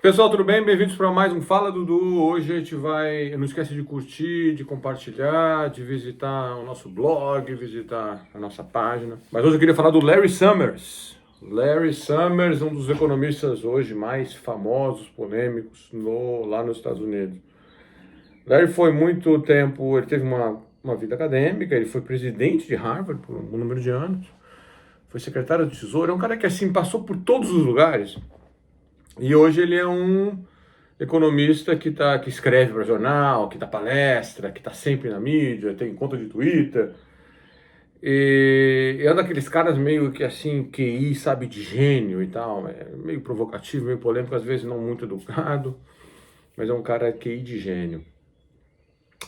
Pessoal, tudo bem? Bem-vindos para mais um Fala Dudu. Hoje a gente vai. Não esquece de curtir, de compartilhar, de visitar o nosso blog, visitar a nossa página. Mas hoje eu queria falar do Larry Summers. Larry Summers, um dos economistas hoje mais famosos, polêmicos lá nos Estados Unidos. Larry foi muito tempo, ele teve uma vida acadêmica, ele foi presidente de Harvard por um número de anos, foi secretário de Tesouro, é um cara que assim passou por todos os lugares. E hoje ele é um economista que escreve para jornal, que dá palestra, que está sempre na mídia, tem conta de Twitter. E é um daqueles caras meio que assim, QI, sabe, de gênio e tal. É meio provocativo, meio polêmico, às vezes não muito educado, mas é um cara QI de gênio.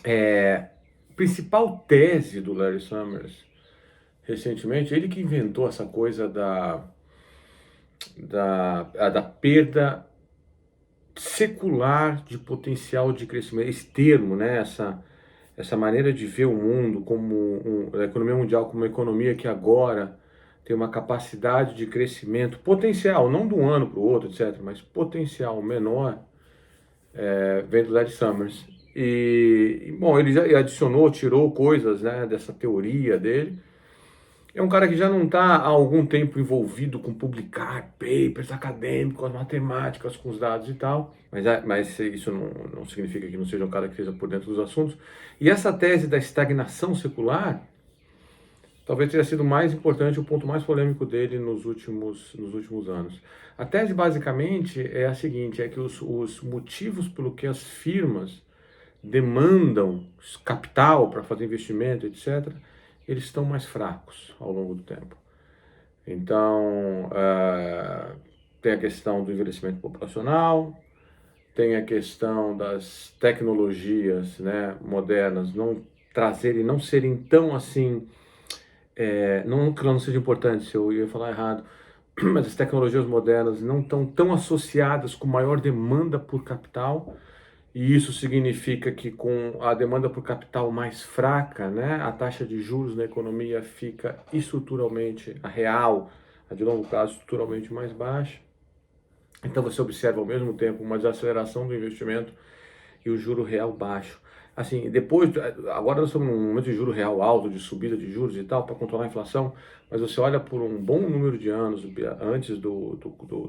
A principal tese do Larry Summers, recentemente, ele que inventou essa coisa da perda secular de potencial de crescimento, esse termo, né, essa maneira de ver o mundo como a economia mundial como uma economia que agora tem uma capacidade de crescimento potencial, não de um ano para o outro, etc., mas potencial menor, vem do Larry Summers. Bom, ele já adicionou, tirou coisas, né, dessa teoria dele. É um cara que já não está há algum tempo envolvido com publicar papers acadêmicos, matemáticas, com os dados e tal, mas isso não significa que não seja um cara que esteja por dentro dos assuntos. E essa tese da estagnação secular talvez tenha sido mais importante, o ponto mais polêmico dele nos últimos anos. A tese basicamente é a seguinte, é que os motivos pelo que as firmas demandam capital para fazer investimento, etc., eles estão mais fracos ao longo do tempo. Então, tem a questão do envelhecimento populacional, tem a questão das tecnologias, né, modernas não serem tão assim, não que não seja importante, se eu ia falar errado, mas as tecnologias modernas não estão tão associadas com maior demanda por capital. E isso significa que com a demanda por capital mais fraca, né, a taxa de juros na economia fica estruturalmente, a real, a de longo prazo, estruturalmente mais baixa. Então você observa ao mesmo tempo uma desaceleração do investimento e o juro real baixo. Assim, agora nós estamos num momento de juro real alto, de subida de juros e tal, para controlar a inflação, mas você olha por um bom número de anos, antes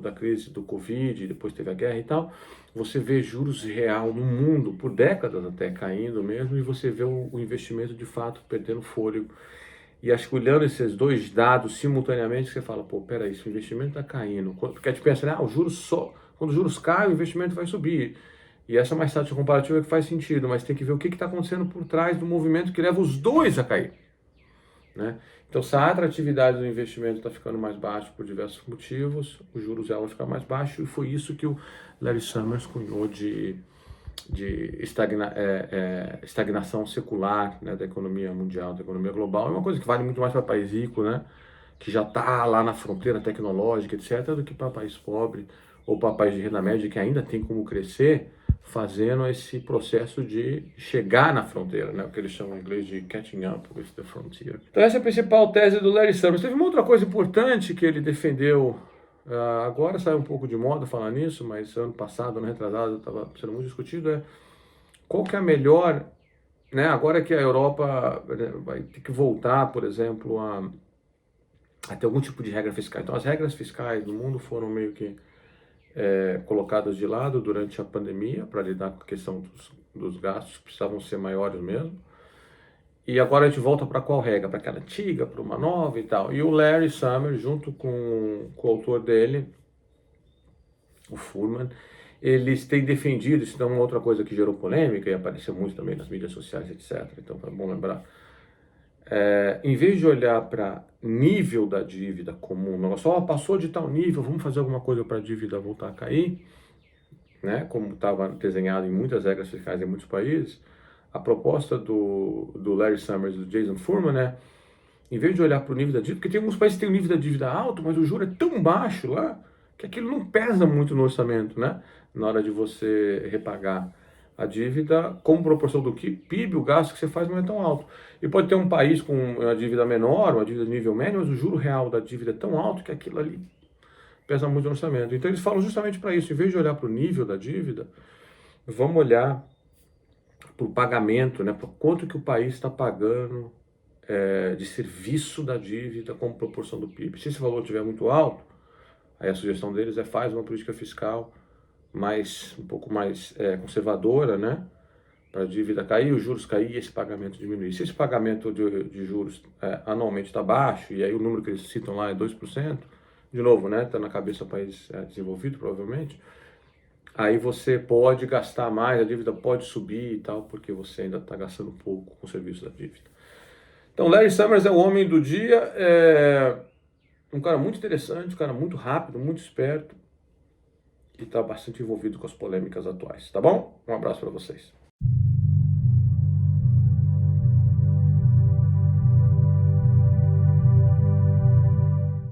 da crise do Covid, depois teve a guerra e tal, você vê juros real no mundo, por décadas até, caindo mesmo, e você vê o investimento de fato perdendo fôlego. E acho que olhando esses dois dados simultaneamente, você fala, pô, peraí, se o investimento está caindo, porque a gente pensa, né, quando os juros caem, o investimento vai subir. E essa mais taxa comparativa é que faz sentido, mas tem que ver o que está acontecendo por trás do movimento que leva os dois a cair, né? Então, se a atratividade do investimento está ficando mais baixa por diversos motivos, os juros real vai ficar mais baixo, e foi isso que o Larry Summers cunhou de estagnação secular, né, da economia mundial, da economia global. É uma coisa que vale muito mais para país rico, né, que já está lá na fronteira tecnológica, etc., do que para país pobre ou para país de renda média que ainda tem como crescer, fazendo esse processo de chegar na fronteira, né? O que eles chamam em inglês de catching up with the frontier. Então essa é a principal tese do Larry Summers. Teve uma outra coisa importante que ele defendeu, agora saiu um pouco de moda falar nisso, mas ano passado, ano retrasado, estava sendo muito discutido, qual que é a melhor, né? Agora que a Europa vai ter que voltar, por exemplo, a ter algum tipo de regra fiscal. Então as regras fiscais do mundo foram meio que colocadas de lado durante a pandemia para lidar com a questão dos gastos que precisavam ser maiores mesmo. E agora a gente volta para qual regra? Para aquela antiga, para uma nova e tal. E o Larry Summers, junto com o autor dele, o Furman, eles têm defendido, isso é uma outra coisa que gerou polêmica e apareceu muito também nas mídias sociais, etc. Então é bom lembrar. Em vez de olhar para nível da dívida comum, o negócio passou de tal nível, vamos fazer alguma coisa para a dívida voltar a cair, né, como estava desenhado em muitas regras fiscais em muitos países, a proposta do Larry Summers e do Jason Furman em vez de olhar para o nível da dívida, porque tem alguns países que têm um nível da dívida alto, mas o juro é tão baixo lá, que aquilo não pesa muito no orçamento, né, na hora de você repagar a dívida, como proporção do PIB, o gasto que você faz não é tão alto. E pode ter um país com uma dívida menor, uma dívida de nível médio, mas o juro real da dívida é tão alto que aquilo ali pesa muito no orçamento. Então eles falam justamente para isso, em vez de olhar para o nível da dívida, vamos olhar para o pagamento, né? Para quanto que o país está pagando de serviço da dívida como proporção do PIB. Se esse valor estiver muito alto, aí a sugestão deles é faz uma política fiscal um pouco mais conservadora, né? Para a dívida cair, os juros cair e esse pagamento diminuir. Se esse pagamento de juros anualmente está baixo, e aí o número que eles citam lá é 2%, de novo, né? Está na cabeça do país desenvolvido, provavelmente, aí você pode gastar mais, a dívida pode subir e tal, porque você ainda está gastando pouco com o serviço da dívida. Então, Larry Summers é o homem do dia, um cara muito interessante, um cara muito rápido, muito esperto, e está bastante envolvido com as polêmicas atuais, tá bom? Um abraço para vocês.